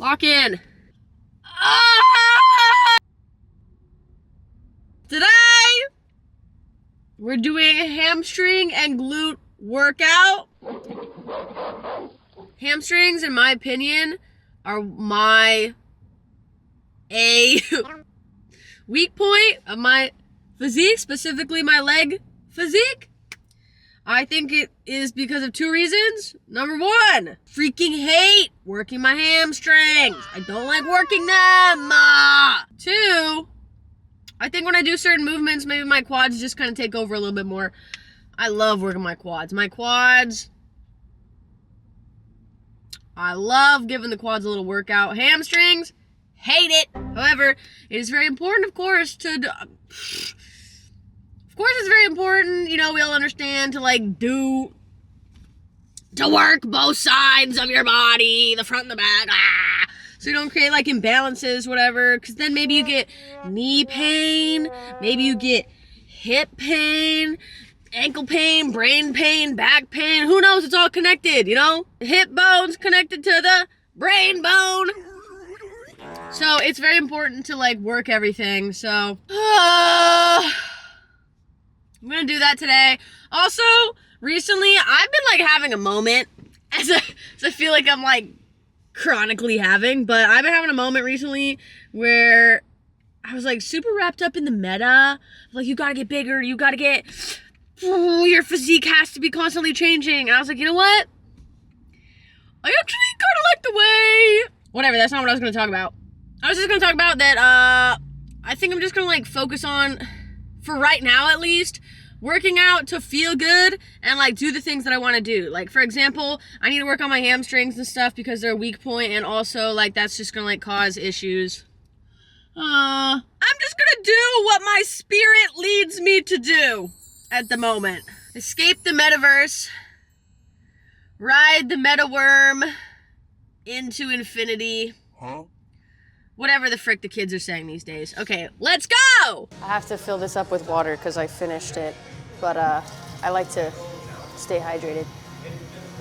Lock in. Ah! Today, we're doing a hamstring and glute workout. Hamstrings, in my opinion, are my weak point of my physique, specifically my leg physique. I think it is because of two reasons. Number one, freaking hate working my hamstrings. I don't like working them. Two, I think when I do certain movements, maybe my quads just kind of take over a little bit more. I love working my quads. I love giving the quads a little workout. Hamstrings, hate it. However, it is very important, of course, it's very important, you know, we all understand to work both sides of your body, the front and the back, so you don't create imbalances, whatever, because then maybe you get knee pain, maybe you get hip pain, ankle pain, brain pain, back pain, who knows, it's all connected, you know, the hip bone's connected to the brain bone, so it's very important to work everything, so, I'm gonna do that today. Also, recently, I've been having a moment, as I feel like I'm chronically having, but I've been having a moment recently where I was super wrapped up in the meta, you gotta get bigger, you gotta get, your physique has to be constantly changing, and I was like, you know what? I actually kinda like the way, whatever, that's not what I was gonna talk about. I was just gonna talk about that, I think I'm just gonna focus on, for right now at least, working out to feel good and do the things that I want to do. For example, I need to work on my hamstrings and stuff because they're a weak point, and also that's just gonna cause issues. I'm just gonna do what my spirit leads me to do at the moment. Escape the metaverse, ride the meta worm into infinity. Whatever the frick the kids are saying these days. Okay, let's go! I have to fill this up with water because I finished it, but I like to stay hydrated.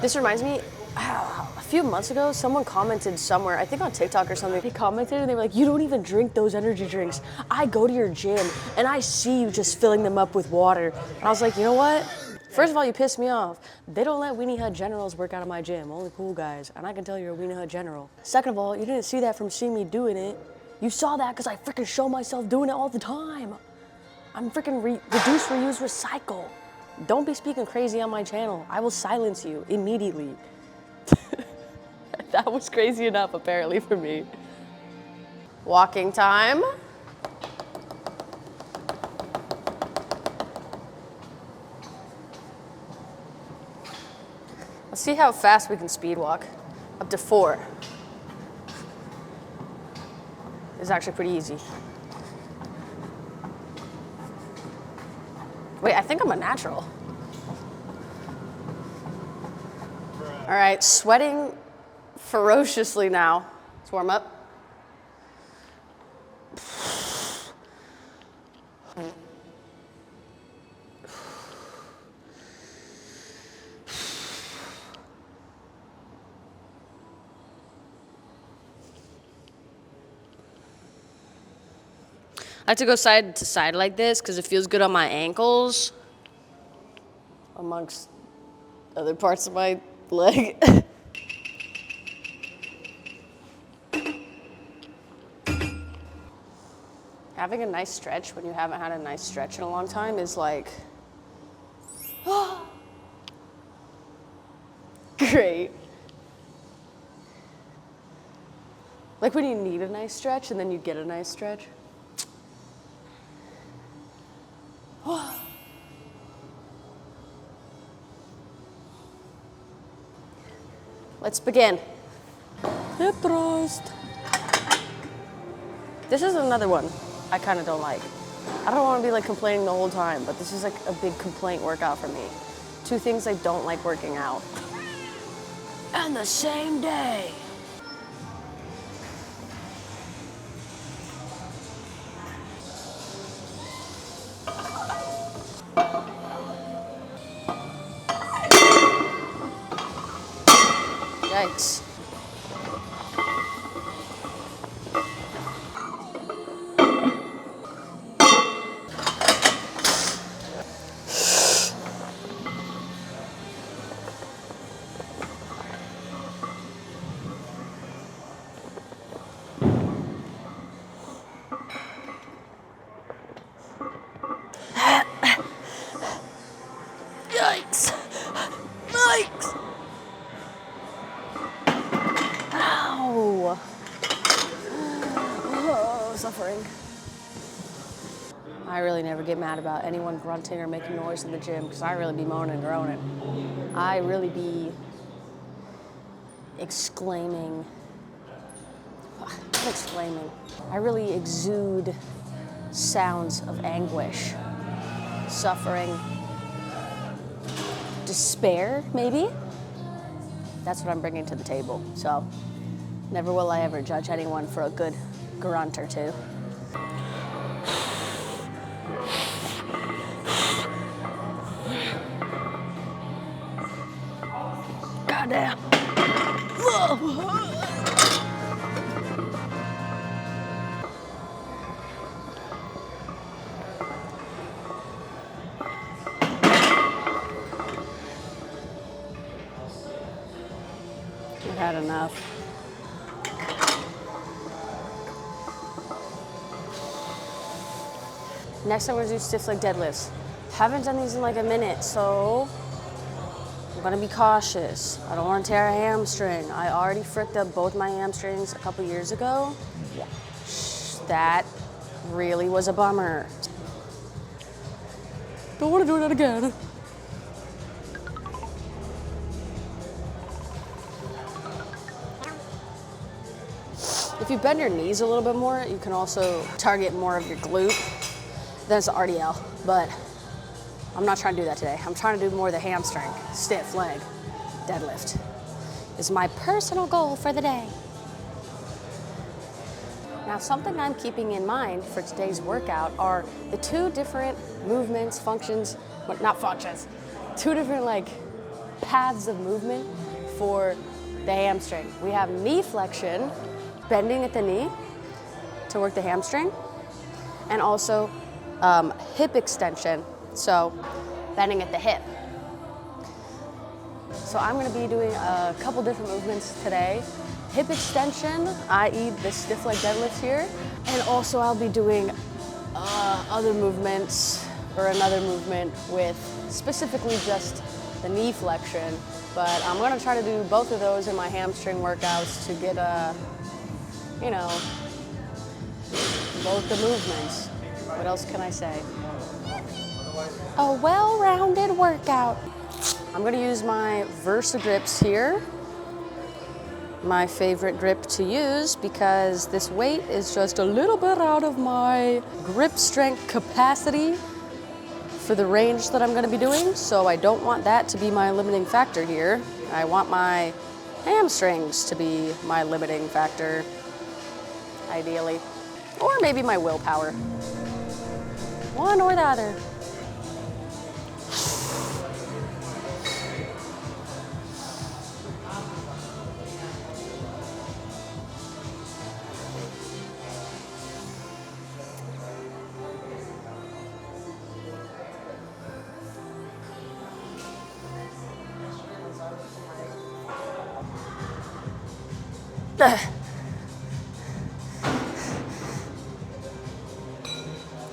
This reminds me, a few months ago, someone commented somewhere, I think on TikTok or something, they commented and they were like, you don't even drink those energy drinks. I go to your gym and I see you just filling them up with water. And I was like, you know what? First of all, you pissed me off. They don't let Weenie Hut generals work out of my gym, only cool guys, and I can tell you're a Weenie Hut general. Second of all, you didn't see that from seeing me doing it. You saw that because I freaking show myself doing it all the time. I'm freaking reduce, reuse, recycle. Don't be speaking crazy on my channel. I will silence you immediately. That was crazy enough, apparently, for me. Walking time. Let's see how fast we can speed walk. Up to 4. It's actually pretty easy. Wait, I think I'm a natural. All right, sweating ferociously now. Let's warm up. I have to go side to side like this because it feels good on my ankles, amongst other parts of my leg. Having a nice stretch when you haven't had a nice stretch in a long time is great. Like when you need a nice stretch and then you get a nice stretch. Let's begin. Hip thrust. This is another one I kind of don't like. I don't want to be complaining the whole time, but this is a big complaint workout for me. 2 things I don't like working out. And the same day. Yikes. hamstring. I really never get mad about anyone grunting or making noise in the gym because I really be moaning and groaning. I really be exclaiming. Not exclaiming. I really exude sounds of anguish, suffering, despair, maybe? That's what I'm bringing to the table. So never will I ever judge anyone for a good grunt or two. Goddamn. Whoa. I've had enough. Next I'm gonna do stiff leg deadlifts. Haven't done these in like a minute, so I'm gonna be cautious. I don't wanna tear a hamstring. I already fricked up both my hamstrings a couple years ago. That really was a bummer. Don't wanna do that again. If you bend your knees a little bit more, you can also target more of your glute. That's RDL, but I'm not trying to do that today. I'm trying to do more of the hamstring, stiff leg deadlift is my personal goal for the day. Now, something I'm keeping in mind for today's workout are the two different movements, functions, but not functions, two different like paths of movement for the hamstring. We have knee flexion, bending at the knee to work the hamstring, and also hip extension, so bending at the hip. So I'm gonna be doing a couple different movements today. Hip extension, i.e. the stiff leg deadlift here, and also I'll be doing other movements, or another movement with specifically just the knee flexion, but I'm gonna try to do both of those in my hamstring workouts to get you know, both the movements. What else can I say? A well-rounded workout. I'm gonna use my Versa grips here. My favorite grip to use because this weight is just a little bit out of my grip strength capacity for the range that I'm gonna be doing, so I don't want that to be my limiting factor here. I want my hamstrings to be my limiting factor, ideally. Or maybe my willpower. One or the other.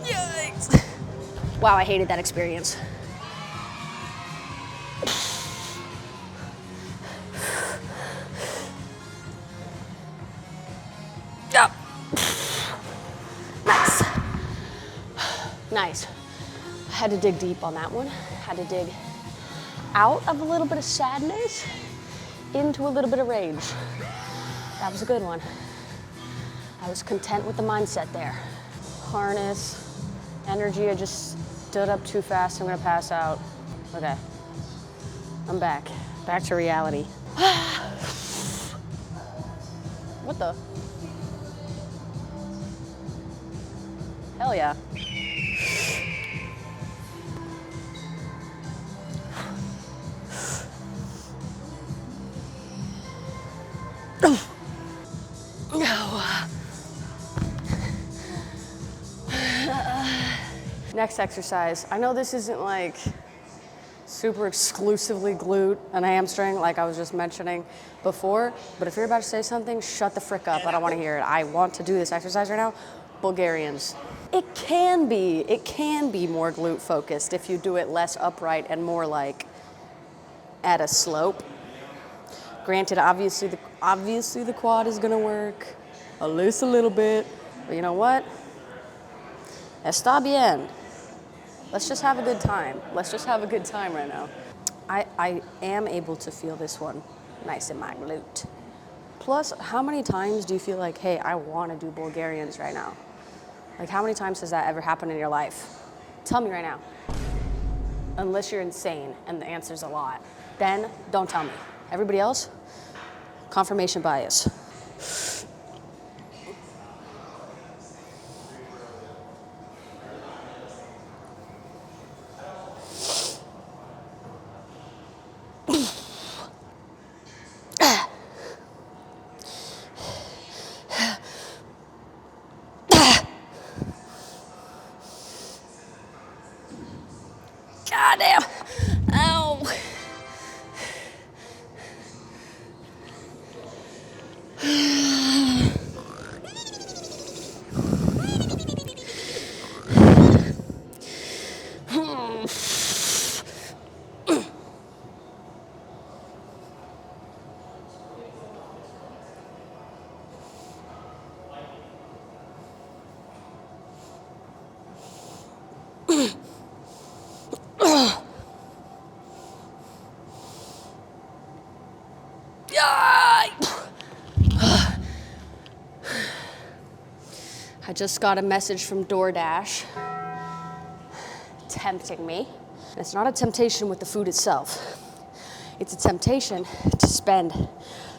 Yikes. Wow, I hated that experience. Yep. Nice. Nice. Had to dig deep on that one. Had to dig out of a little bit of sadness into a little bit of rage. That was a good one. I was content with the mindset there. Harness, energy, I just stood up too fast, I'm gonna pass out. Okay, I'm back. Back to reality. What the? Hell yeah. Next exercise. I know this isn't like super exclusively glute and hamstring like I was just mentioning before, but if you're about to say something, shut the frick up. I don't want to hear it. I want to do this exercise right now. Bulgarians. It can be more glute focused if you do it less upright and more like at a slope. Granted, obviously the quad is gonna work at least a little bit, but you know what? Está bien. Let's just have a good time. Let's just have a good time right now. I am able to feel this one nice in my glute. Plus, how many times do you feel like, hey, I want to do Bulgarians right now? Like, how many times has that ever happened in your life? Tell me right now. Unless you're insane and the answer's a lot. Then don't tell me. Everybody else, confirmation bias. God damn. Ow. I just got a message from DoorDash tempting me. And it's not a temptation with the food itself. It's a temptation to spend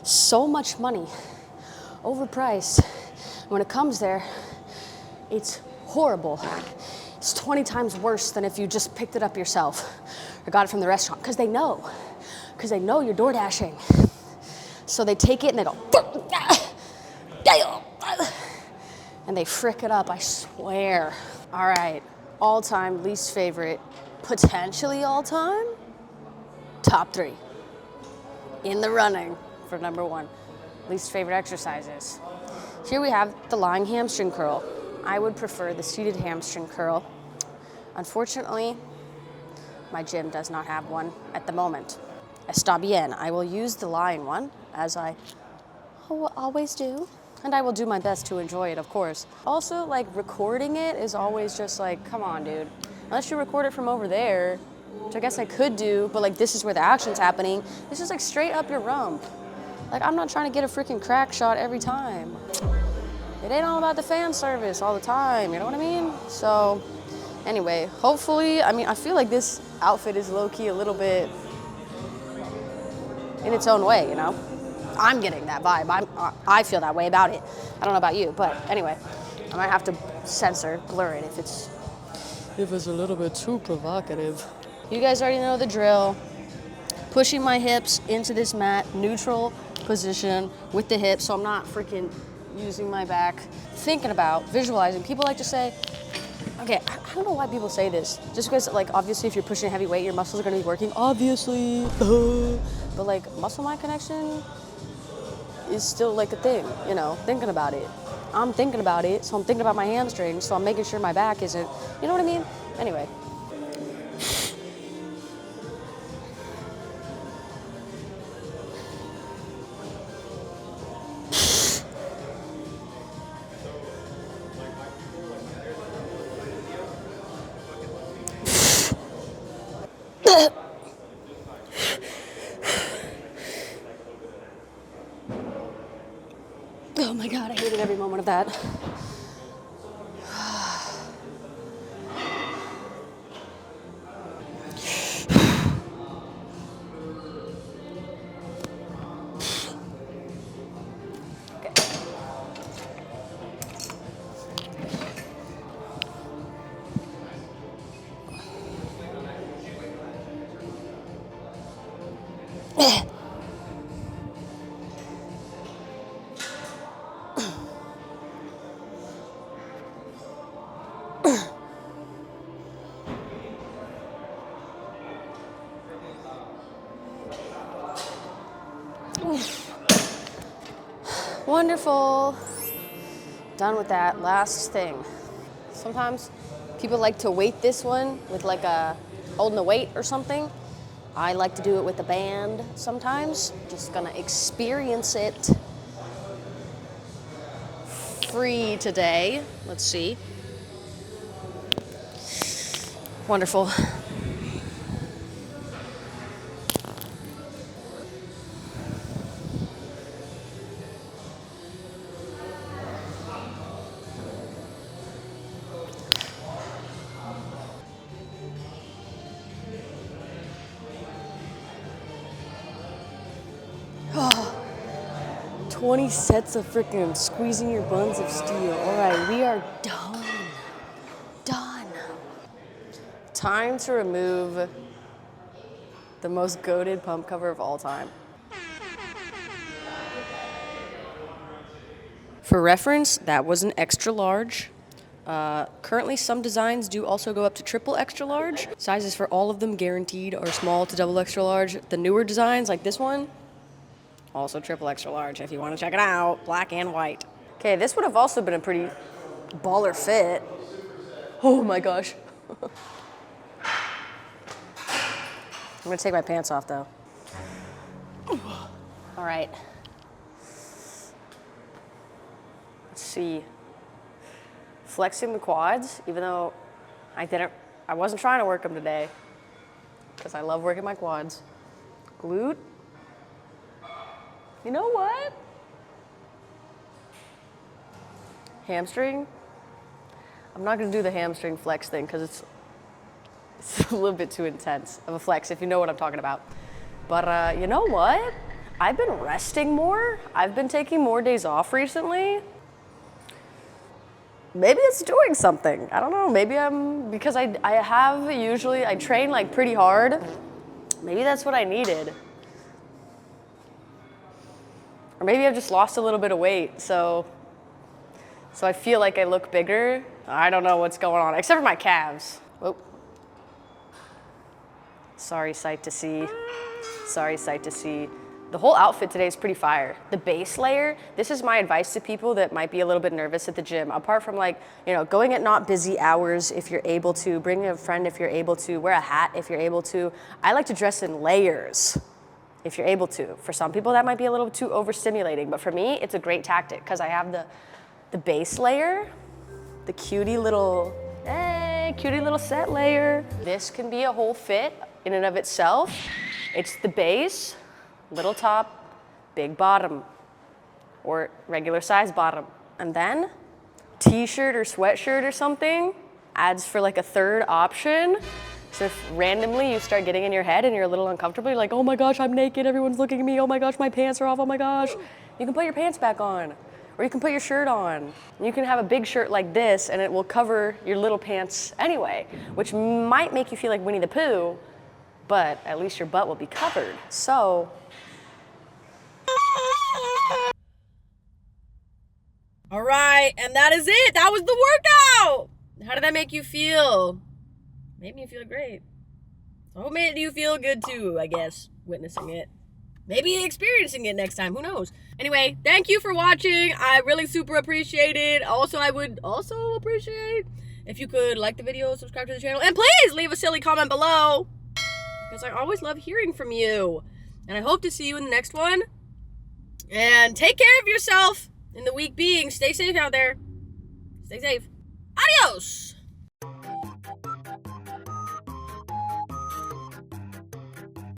so much money, overpriced. When it comes there, it's horrible. It's 20 times worse than if you just picked it up yourself or got it from the restaurant, because they know you're door dashing. So they take it and they go, and they frick it up, I swear. All right, all-time least favorite, potentially all-time, top 3. In the running for number 1, least favorite exercises. Here we have the lying hamstring curl. I would prefer the seated hamstring curl. Unfortunately, my gym does not have one at the moment. Está bien. I will use the lying one, as I always do. And I will do my best to enjoy it, of course. Also, like, recording it is always just like, come on, dude. Unless you record it from over there, which I guess I could do, but like, this is where the action's happening. It's just like straight up your rump. Like, I'm not trying to get a freaking crack shot every time. It ain't all about the fan service all the time, you know what I mean? So, anyway, hopefully, I mean, I feel like this outfit is low-key a little bit in its own way, you know? I'm getting that vibe. I feel that way about it. I don't know about you, but anyway, I might have to blur it if it's a little bit too provocative. You guys already know the drill. Pushing my hips into this mat, neutral position with the hips, so I'm not freaking using my back. Thinking about, visualizing. People like to say, okay, I don't know why people say this. Just because, like, obviously if you're pushing a heavy weight, your muscles are gonna be working, obviously. But like, muscle-mind connection is still like a thing, you know, thinking about it. I'm thinking about it, so I'm thinking about my hamstrings, so I'm making sure my back isn't, you know what I mean? Anyway. Oh my God, I hated every moment of that. Wonderful. Done with that. Last thing. Sometimes people like to weight this one with like holding a weight or something. I like to do it with a band sometimes. Just gonna experience it free today. Let's see. Wonderful. Oh, 20 sets of freaking squeezing your buns of steel. All right, we are done. Done. Time to remove the most goated pump cover of all time. For reference, that was an extra large. Currently, some designs do also go up to triple extra large. Sizes for all of them guaranteed are small to double extra large. The newer designs, like this one, also triple extra large if you want to check it out, black and white. Okay, this would have also been a pretty baller fit. Oh my gosh. I'm gonna take my pants off though. All right. Let's see. Flexing the quads, even though I wasn't trying to work them today because I love working my quads. Glute. You know what? Hamstring. I'm not gonna do the hamstring flex thing because it's a little bit too intense of a flex, if you know what I'm talking about. But you know what? I've been resting more. I've been taking more days off recently. Maybe it's doing something. I don't know. Maybe because I train like pretty hard. Maybe that's what I needed. Or maybe I've just lost a little bit of weight, so I feel like I look bigger. I don't know what's going on, except for my calves. Whoa. Sorry, sight to see. Sorry, sight to see. The whole outfit today is pretty fire. The base layer, this is my advice to people that might be a little bit nervous at the gym. Apart from like, going at not busy hours if you're able to, bring a friend if you're able to, wear a hat if you're able to. I like to dress in layers if you're able to. For some people that might be a little too overstimulating, but for me, it's a great tactic because I have the base layer, the cutie little set layer. This can be a whole fit in and of itself. It's the base, little top, big bottom, or regular size bottom. And then t-shirt or sweatshirt or something adds for like a third option. So if randomly you start getting in your head and you're a little uncomfortable, you're like, oh my gosh, I'm naked, everyone's looking at me, oh my gosh, my pants are off, oh my gosh. You can put your pants back on, or you can put your shirt on. You can have a big shirt like this and it will cover your little pants anyway, which might make you feel like Winnie the Pooh, but at least your butt will be covered. So, all right, and that is it. That was the workout. How did that make you feel? Made me feel great. I hope it made you feel good too, I guess, witnessing it. Maybe experiencing it next time, who knows? Anyway, thank you for watching. I really super appreciate it. Also, I would also appreciate if you could like the video, subscribe to the channel, and please leave a silly comment below because I always love hearing from you. And I hope to see you in the next one. And take care of yourself in the week being. Stay safe out there. Stay safe. Adios!